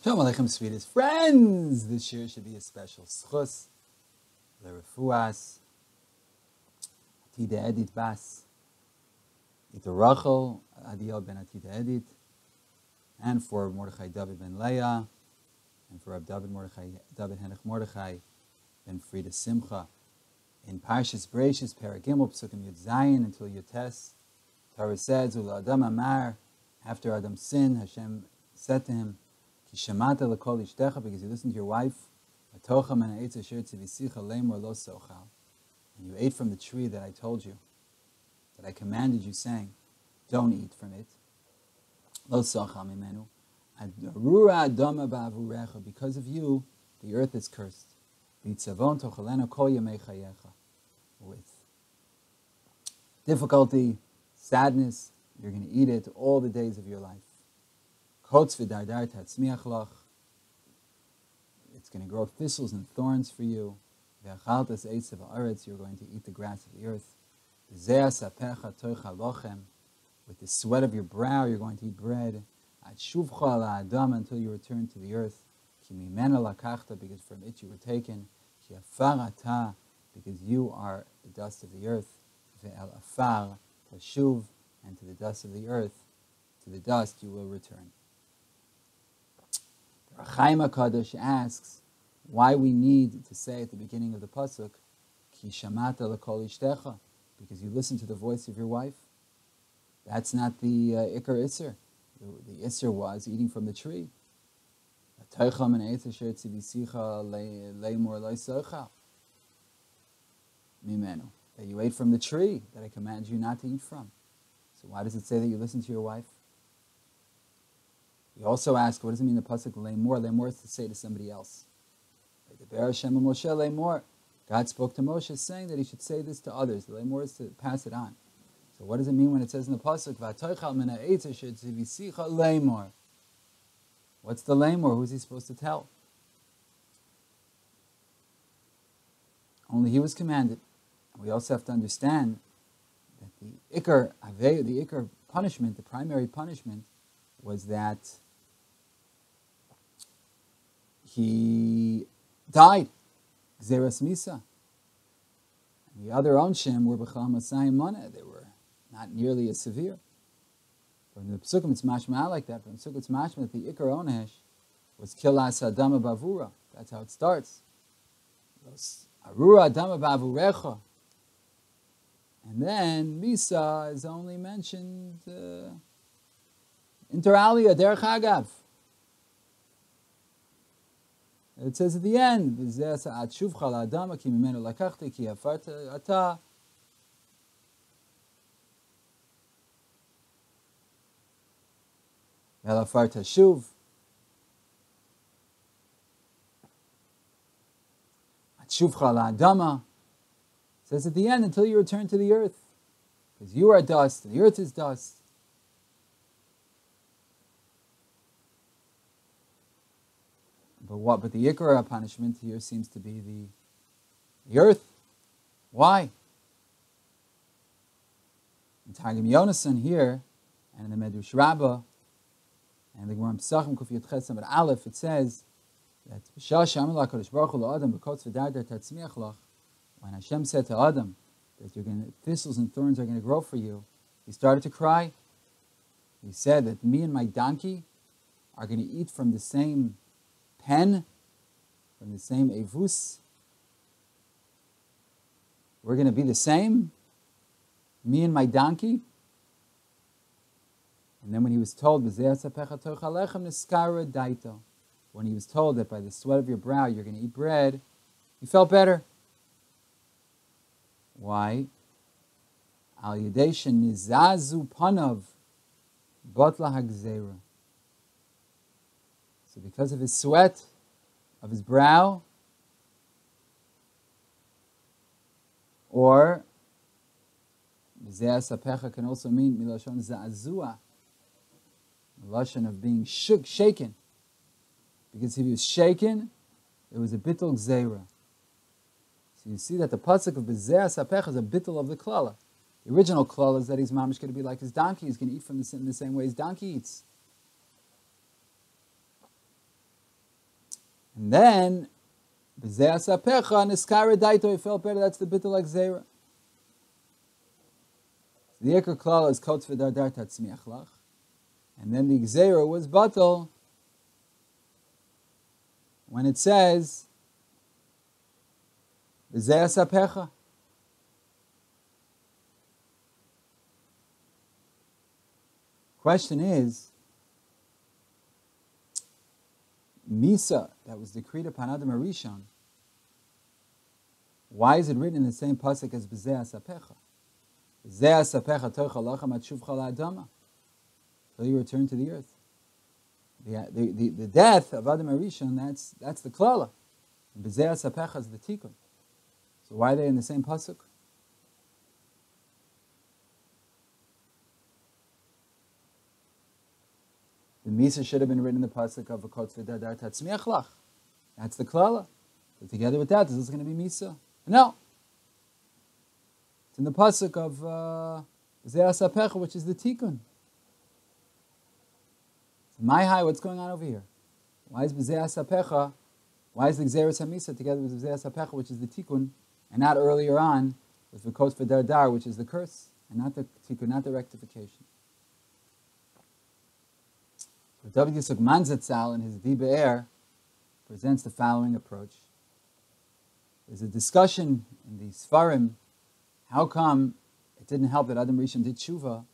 Shalom Aleichem, sweetest friends! This year should be a special schus, lerefuas, Atida Edit Bas, Ita Rachel, Adiel ben Atida Edit, and for Mordechai David ben Leah, and for Rab David Henech Mordechai ben Frida Simcha. In Parshas Bereishis, Paragimel, Psukim Yud Zayin until Yotes, Torah says, Ula Adam Amar, after Adam sinned, Hashem said to him, Kishamata lekol ishtecha, because you listened to your wife, Atocha min ha'etz asher tzivisicha lemor lo sochal, and you ate from the tree that I told you, that I commanded you, saying, don't eat from it. Lo sochal mimenu. Arura adama ba'avurecha, because of you, the earth is cursed. V'itzavon tochalena kol yamei chayecha. With difficulty, sadness, you're going to eat it all the days of your life. It's going to grow thistles and thorns for you. You're going to eat the grass of the earth. With the sweat of your brow, you're going to eat bread. Until you return to the earth. Because from it you were taken. Because you are the dust of the earth. And to the dust of the earth, to the dust you will return. Chaim HaKadosh asks why we need to say at the beginning of the pasuk, Ki shamata lekol ishtecha, because you listen to the voice of your wife. That's not the Ikar Isser. The Isser was eating from the tree. That you ate from the tree that I command you not to eat from. So why does it say that you listen to your wife? We also ask, what does it mean the pasuk lemor? Lemor is to say to somebody else. God spoke to Moshe saying that he should say this to others. The lemor is to pass it on. So what does it mean when it says in the pasuk lemor? What's the lemor? Who's he supposed to tell? Only he was commanded. We also have to understand that the ikar punishment, the primary punishment, was that he died. Gzeras Misa. And the other onshim were b'chal masayim mana. They were not nearly as severe. From the Psukim it's mashma like that. From the Psukim it's mashma that the ikar onesh was kilas adama bavura. That's how it starts. Arura adama bavurecha. And then Misa is only mentioned inter alia derech agav. It says at the end, shuv. It says at the end, until you return to the earth. Because you are dust, and the earth is dust. But the Ikar punishment here seems to be the earth. Why? In Targum Yonason here, and in the Medrash Rabbah, and the Gemara Pesachim Kuf Yud Ches Amud Aleph, it says that when Hashem said to Adam that thistles and thorns are going to grow for you, he started to cry. He said that me and my donkey are going to eat from the same pen, from the same evus. We're going to be the same, me and my donkey. And then when he was told, when he was told that by the sweat of your brow you're going to eat bread, he felt better. Why? Al Yadesha nizazu panav batla hagzera. So because of his sweat, of his brow, or Mizeh Sapecha can also mean Milashon Za'azua, Milashon of being shaken. Because if he was shaken, it was a bittul gzeira. So you see that the pasuk of Mizeh Sapecha is a bittul of the klala. The original klala is that he's mamish going to be like his donkey. He's going to eat from in the same way his donkey eats. And then, B'zeh asapecha niskara daito, he felt better, that's the bittul like zera. The Iker Klal is Kotz v'dardar tatzmiach lach. And then the Gzeira was batal when it says B'zeh asapecha. Question is, Misa, that was decreed upon Adam Harishon, why is it written in the same pasuk as B'zeh asapecha? B'zeh asapecha toicha lachem atshuvcha la'adama, till you return to the earth. The death of Adam Harishon, that's the klala. B'zeh asapecha is the tikkun. So why are they in the same pasuk? The Misa should have been written in the pasuk of V'kotz v'dardar tatzmiach lach. That's the klala. So together with that, is this going to be Misa? No. It's in the pasuk of B'zeh asapecha, which is the tikkun. My high, what's going on over here? Why is B'zeh asapecha? Why is the Gzeres HaMisa together with B'zeh asapecha, which is the tikkun, and not earlier on with V'kotz v'dardar, which is the curse, and not the tikkun, not the rectification? David Yisuk Manzatzal in his Di Be'er presents the following approach. There's a discussion in the Sfarim, how come it didn't help that Adam Rishon did tshuva,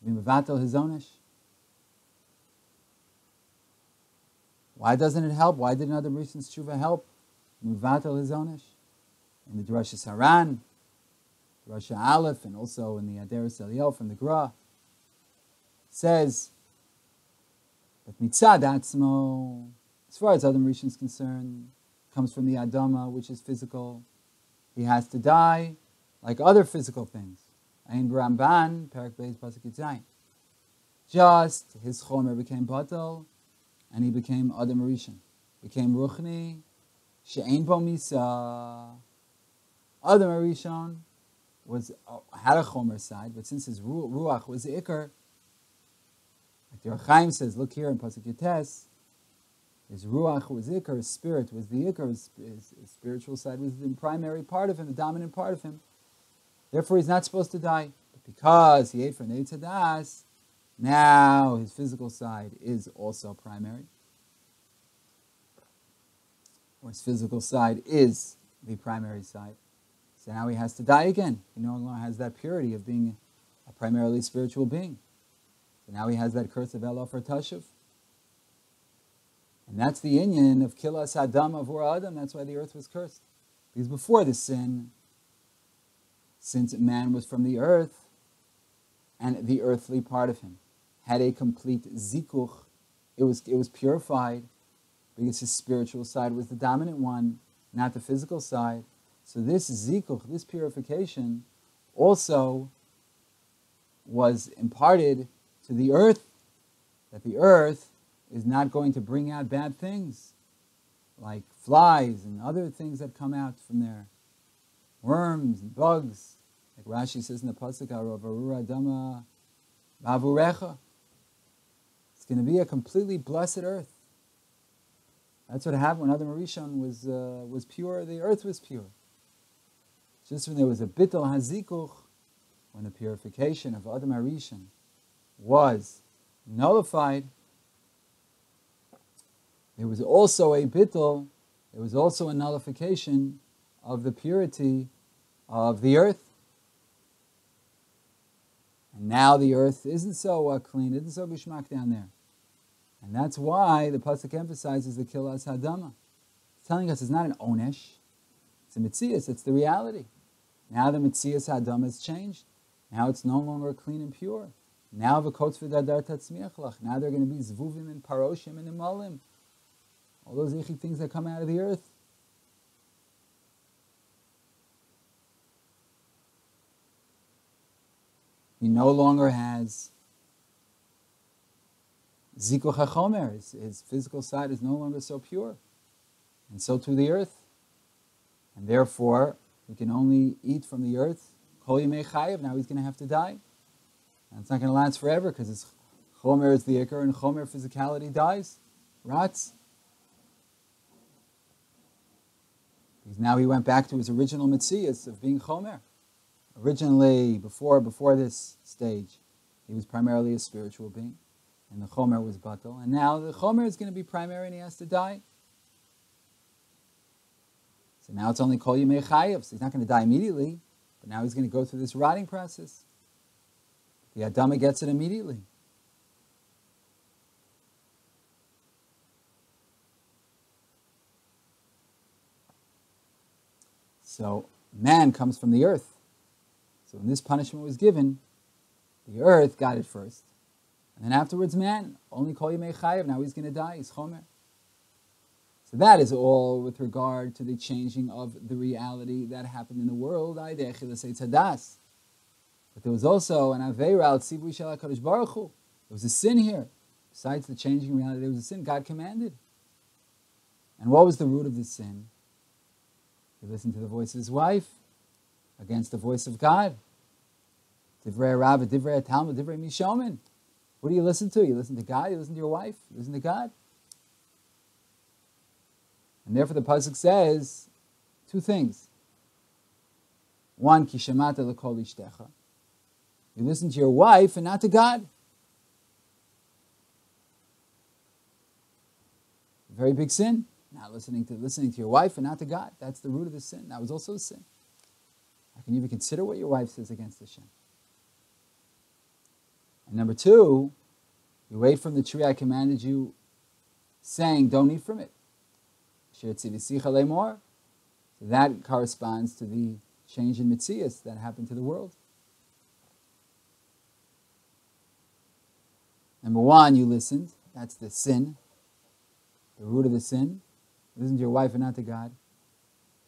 be mevatel his onesh? Why doesn't it help? Why didn't Adam Rishon's tshuva help mevatel his onesh? In the Drasha Saran, Drasha Aleph, and also in the Aderes Eliel from the Gra, says that mitzad atzmo, as far as Adam Rishon is concerned, comes from the Adama, which is physical. He has to die like other physical things. Ayin B'Ramban, Perak Beis Pasuk Yitzayin. Just his chomer became batal, and he became Adam Rishon. Became Ruchni, she'ein bo misa. Adam Rishon had a chomer side, but since his ruach was the ikar, like the Rechaim says, look here in Pasuk Yates, his ruach was ikar, his spirit was the ikar, his spiritual side was the primary part of him, the dominant part of him. Therefore, he's not supposed to die. But because he ate from the Eitz Hadas, now his physical side is also primary. Or his physical side is the primary side. So now he has to die again. He no longer has that purity of being a primarily spiritual being. So now he has that curse of Elof or Tashuv. And that's the inyan of Kilas Adam Avur Adam. That's why the earth was cursed. Because before the sin, since man was from the earth, and the earthly part of him had a complete zikuch, it was purified, because his spiritual side was the dominant one, not the physical side. So this zikuch, this purification, also was imparted to the earth, that the earth is not going to bring out bad things, like flies and other things that come out from there, worms and bugs. Like Rashi says in the Pasuk, Arura Dama Bavurecha. It's going to be a completely blessed earth. That's what happened when Adam Harishon was pure. The earth was pure. Just when there was a bittul hazikuch, when the purification of Adam Harishon was nullified, there was also a bittul. There was also a nullification of the purity of the earth. And now the earth isn't so clean, isn't so gishmak down there. And that's why the Pasuk emphasizes the Kilas Hadama. It's telling us it's not an onesh, it's a mitzias, it's the reality. Now the mitzias Hadama has changed. Now it's no longer clean and pure. Now v'kotz v'dardar tatzmiach lach. Now they're going to be zvuvim and paroshim and imalim. All those ichi things that come out of the earth. He no longer has zikuch hachomer. His physical side is no longer so pure. And so too the earth. And therefore, he can only eat from the earth. Kol yimei chayev. Now he's going to have to die. And it's not going to last forever because his chomer is the ikar, and chomer physicality dies, rots. Because now he went back to his original metzias of being chomer. Originally, before this stage, he was primarily a spiritual being, and the chomer was batal. And now the chomer is going to be primary, and he has to die. So now it's only kol yimei chayav. So he's not going to die immediately, but now he's going to go through this rotting process. The Adama gets it immediately. So man comes from the earth. So when this punishment was given, the earth got it first. And then afterwards man, only kol yimei chayav, now he's going to die, he's chomer. So that is all with regard to the changing of the reality that happened in the world. But there was also an aveira al tzivui shel HaKadosh Baruch Hu. There was a sin here. Besides the changing reality, there was a sin God commanded. And what was the root of the sin? He listened to the voice of his wife against the voice of God. Divrei Rav, Divrei Talmud, Divrei Mishomin. What do you listen to? You listen to God, you listen to your wife, you listen to God. And therefore the pasuk says two things. One, ki shemata lekol ishtecha. You listen to your wife and not to God. Very big sin. Not listening to your wife and not to God. That's the root of the sin. That was also a sin. How can you even consider what your wife says against Hashem? And number two, you ate from the tree I commanded you, saying, don't eat from it. So that corresponds to the change in Metzias that happened to the world. Number one, you listened. That's the sin, the root of the sin. Listen to your wife and not to God.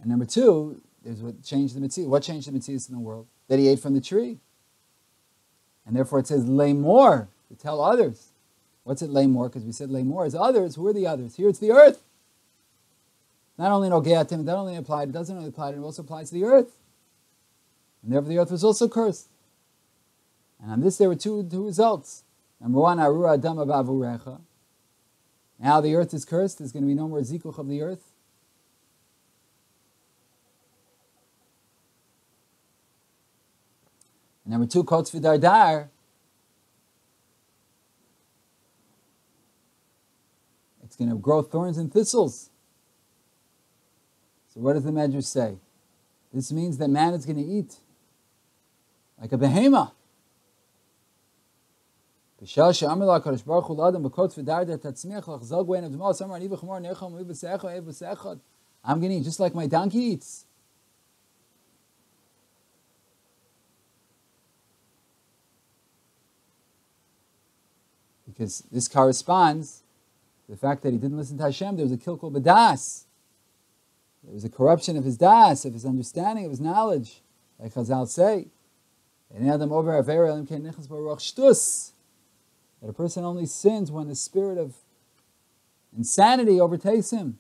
And number two, there's what changed the Metzias. What changed the Metzias in the world? That he ate from the tree. And therefore it says, lay more, to tell others. What's it lay more? Because we said lay more is others. Who are the others? Here it's the earth. Not only Nogeatim, it doesn't only apply, it also applies to the earth. And therefore the earth was also cursed. And on this there were two results. Number one, Arura Adama Bavurecha. Now the earth is cursed, there's going to be no more zikuch of the earth. And number two, Kotz V'Dardar. It's going to grow thorns and thistles. So what does the Medrash say? This means that man is going to eat like a behemoth. I'm going to eat just like my donkey eats. Because this corresponds to the fact that he didn't listen to Hashem. There was a kilkul b'das. There was a corruption of his das, of his understanding, of his knowledge. Like Chazal say, that a person only sins when the spirit of insanity overtakes him.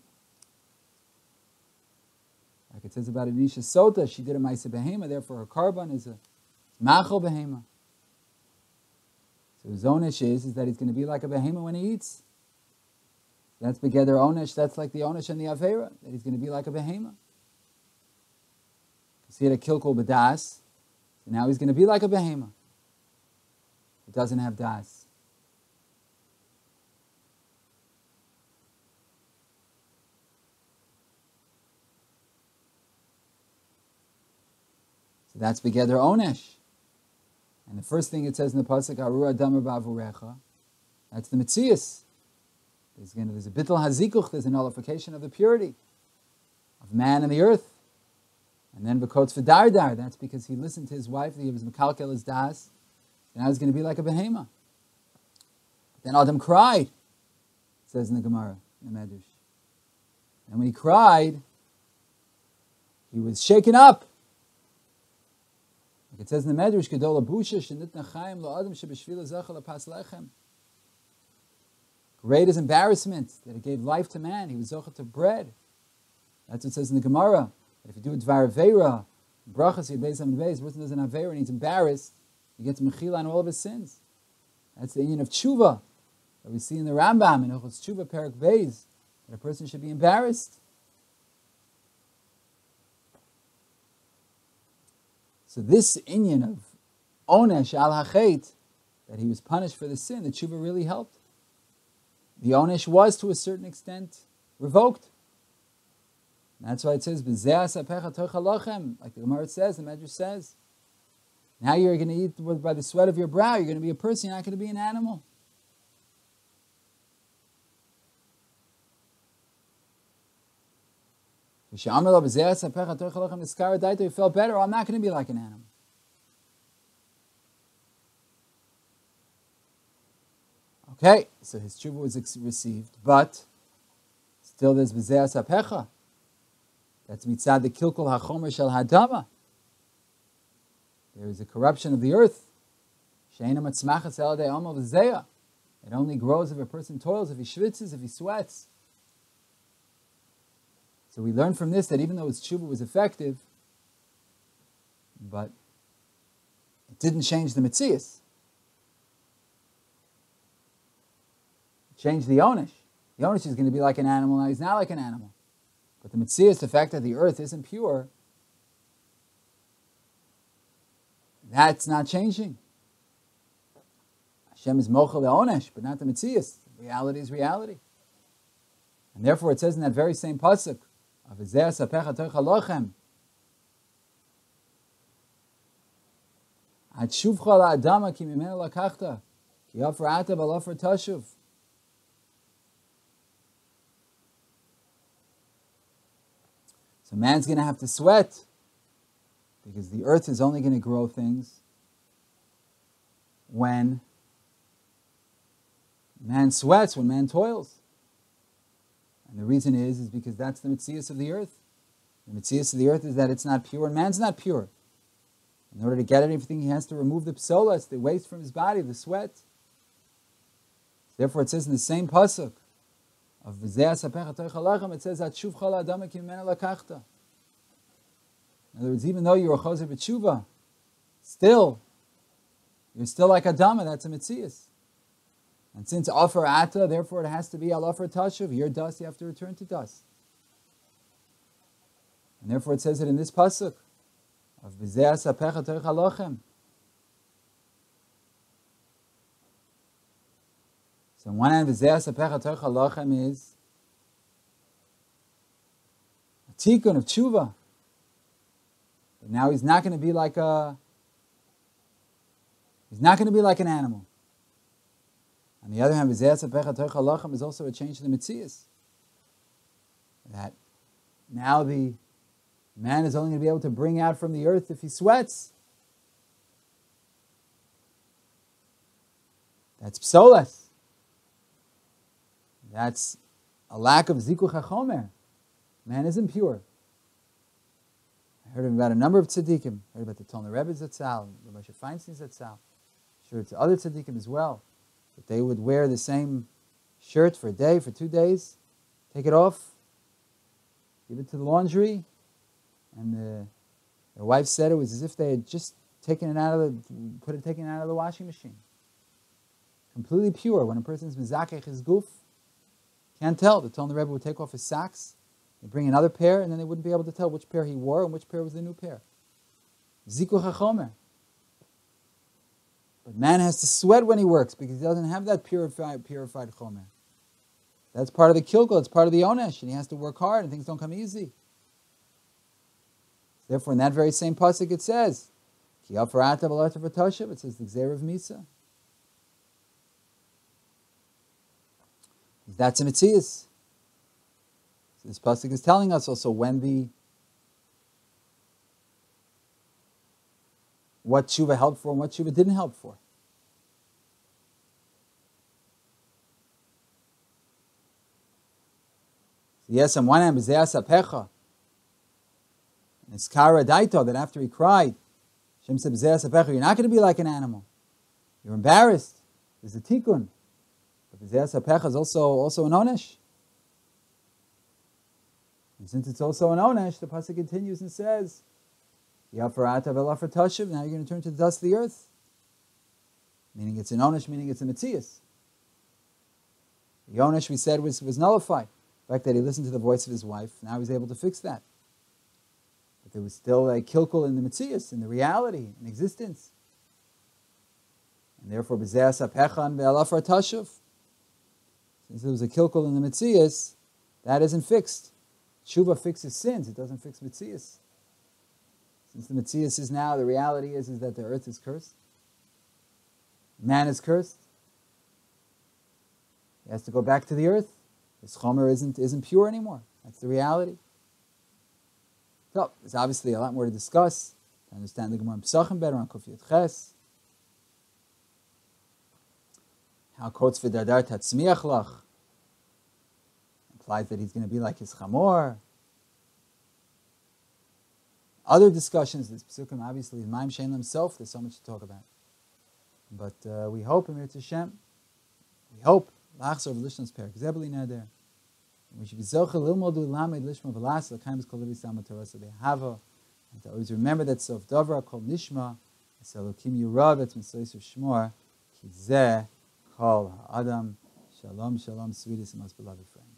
Like it says about Anisha Sota, she did a Maisa Behema, therefore her carbon is a Machal Behema. So his onesh is that he's going to be like a Behema when he eats. That's Begeder Onesh, that's like the Onesh and the Avera, that he's going to be like a Behema. Because he had a Kilkul B'das, so now he's going to be like a Behema. He doesn't have Das. So that's Begeder Onesh. And the first thing it says in the Pasuk, Aru Adamar Bavurecha, that's the Metzias. There's a bittul hazikuch, there's a nullification of the purity of man and the earth. And then v'kotz v'dardar, that's because he listened to his wife, he was mekalkel his das, and now he's going to be like a behema. Then Adam cried, it says in the Gemara, in the Medrash. And when he cried, he was shaken up. Like it says in the Medrash, Gedola busha shenitna chaim lo adam shebeshvila zachal apas lechem. Great is embarrassment that it gave life to man. He was zochah to bread. That's what it says in the Gemara. That if you do a dvar aveira, brachas yedbeis and beis, the person does an aveira and he's embarrassed, he gets mechila on all of his sins. That's the union of tshuva that we see in the Rambam in Ochos Tshuva Perak Beis, that a person should be embarrassed. So this inyan of onesh al hachet, that he was punished for the sin, the tshuva really helped. The onesh was, to a certain extent, revoked. And that's why it says, "B'zeh asapecha tocha lochem," like the Gemara says, the Medrash says. Now you're going to eat by the sweat of your brow. You're going to be a person. You're not going to be an animal. He felt better. Oh, I'm not going to be like an animal. Okay, so his tshuva was received, but still there's b'zeh asapecha. That's mitzad the kilkul hachomer shel hadama. There is a corruption of the earth. It only grows if a person toils, if he schwitzes, if he sweats. So we learn from this that even though his tshuva was effective, but it didn't change the metzias. It changed the onesh. The onesh is going to be like an animal, now he's not like an animal. But the metzias, the fact that the earth isn't pure, that's not changing. Hashem is mochel le'onesh, but not the metzias. Reality is reality. And therefore it says in that very same pasuk, of Ezeh Sapecha Tocha Lochem, Ad Shuvcha La'adama Ki Mimenu Lakachta, Ki Offer Ata V'Offer Tashuv. So man's going to have to sweat, because the earth is only going to grow things when man sweats, when man toils. And the reason is because that's the metzias of the earth. The metzias of the earth is that it's not pure, and man's not pure. In order to get everything, he has to remove the psolas, the waste from his body, the sweat. Therefore it says in the same pasuk of V'zeh Sapecha Tocha Lochem, it says, At Shuvcha La'adama Ki Mimenu Lakachta. In other words, even though you're a chozer b'tshuva, still, you're still like Adama, that's a metzias. And since offer ata, therefore it has to be al offer tashuv. You're dust, you have to return to dust. And therefore it says it in this pasuk of B'zeh Sapecha Tocha Lochem. So on one hand, B'zeh Sapecha Tocha Lochem is a tikkun of tshuva. But now he's not going to be like an animal. On the other hand, B'zeh Sapecha Tocha Lochem is also a change to the metzias. That now the man is only going to be able to bring out from the earth if he sweats. That's psolas. That's a lack of zikuch hachomer. Man isn't pure. I heard about a number of tzaddikim. I heard about the Tolner Rebbe Zatzal, the Moshe Feinstein Zatzal. Sure, it's other tzaddikim as well. That they would wear the same shirt for a day, for 2 days, take it off, give it to the laundry, and their wife said it was as if they had just taken it out of the washing machine. Completely pure. When a person's mizakech his guf, can't tell. The Tolner Rebbe would take off his socks, they'd bring another pair, and then they wouldn't be able to tell which pair he wore and which pair was the new pair. Zikuch hachomer. But man has to sweat when he works because he doesn't have that purified chomer. That's part of the kilkel, it's part of the onesh, and he has to work hard and things don't come easy. Therefore, in that very same pasuk it says, Ki offer ata v'lo offer tashuv, it says the gzeir of misa. That's a metzias. So this pasuk is telling us also what tshuva helped for and what tshuva didn't help for. So yes, on one hand, b'zeh asapecha, and it's kara daito, that after he cried, Hashem said, b'zeh asapecha, you're not going to be like an animal. You're embarrassed. There's a tikkun. But b'zeh asapecha is also an onesh. And since it's also an onesh, the pasuk continues and says, now you're going to turn to the dust of the earth. Meaning it's an onesh, meaning it's a metzias. The onesh, we said, was nullified. The fact that he listened to the voice of his wife, now he's able to fix that. But there was still a kilkul in the Metzius, in the reality, in existence. And therefore, b'zeas hapechan ve'alafar tashuv. Since there was a kilkul in the Metzius, that isn't fixed. Tshuva fixes sins, it doesn't fix Metzius. Since the Metzius is now, the reality is that the earth is cursed. Man is cursed. He has to go back to the earth. His chomer isn't pure anymore. That's the reality. So, there's obviously a lot more to discuss, to understand the Gemara Pesachim better on Kuf Yud Ches. How quotes v'dardar tatzmiach lach implies that he's going to be like his chamor. Other discussions, this Pesukim obviously in Maim Shein himself, there's so much to talk about. But we hope, Emir Tishem, we hope, Lachzor v'lishnos perik, Zebeli Neder, we should be zochel lilmodu lamed lishma v'las l'kaim es kol levi sama terasa behava, and to always remember that sof davra kol nishma, es elokim yurav et mitzvos shmor, ki zeh kol ha'adam, shalom, shalom, sweetest and most beloved friend.